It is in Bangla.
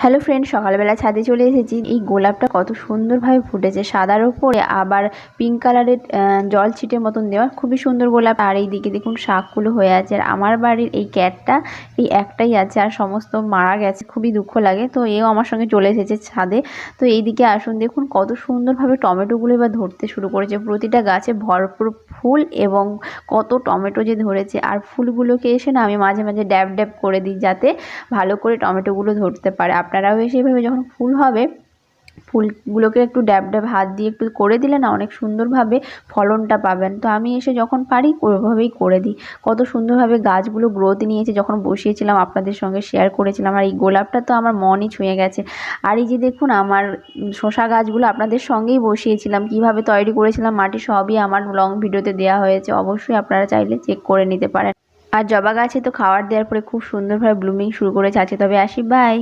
হ্যালো ফ্রেন্ড, সকালবেলা ছাদে চলে এসেছি। এই গোলাপটা কত সুন্দরভাবে ফুটেছে, সাদার উপরে আবার পিঙ্ক কালারের জল ছিটের মতন দেওয়া, খুবই সুন্দর গোলাপ। আর এই দিকে দেখুন শাকগুলো হয়ে আছে। আর আমার বাড়ির এই ক্যাটটা এই একটাই আছে, আর সমস্ত মারা গেছে, খুবই দুঃখ লাগে। তো এও আমার সঙ্গে চলে এসেছে ছাদে। তো এই দিকে আসুন, দেখুন কত সুন্দরভাবে টমেটোগুলো এবার ধরতে শুরু করেছে। প্রতিটা গাছে ভরপুর ফুল এবং কত টমেটো যে ধরেছে। আর ফুলগুলোকে এসে না আমি মাঝে মাঝে ড্যাব ড্যাব করে দিই, যাতে ভালো করে টমেটোগুলো ধরতে পারে। আপনারাও এসে এইভাবে যখন ফুল হবে, ফুলগুলোকে একটু ড্যাব ড্যাব হাত দিয়ে একটু করে দিলে না অনেক সুন্দরভাবে ফলনটা পাবেন। তো আমি এসে যখন পারি ওইভাবেই করে দিই। কত সুন্দরভাবে গাছগুলো গ্রোথ নিয়েছে, যখন বসিয়েছিলাম আপনাদের সঙ্গে শেয়ার করেছিলাম। আর এই গোলাপটা তো আমার মনই ছুঁয়ে গেছে। আর এই যে দেখুন আমার শসা গাছগুলো আপনাদের সঙ্গেই বসিয়েছিলাম, কিভাবে তৈরি করেছিলাম মাটি সবই আমার লং ভিডিওতে দেওয়া হয়েছে, অবশ্যই আপনারা চাইলে চেক করে নিতে পারেন। আর জবা গাছে তো খাবার দেওয়ার পরে খুব সুন্দরভাবে ব্লুমিং শুরু করেছে। আছে তবে আসি, বাই।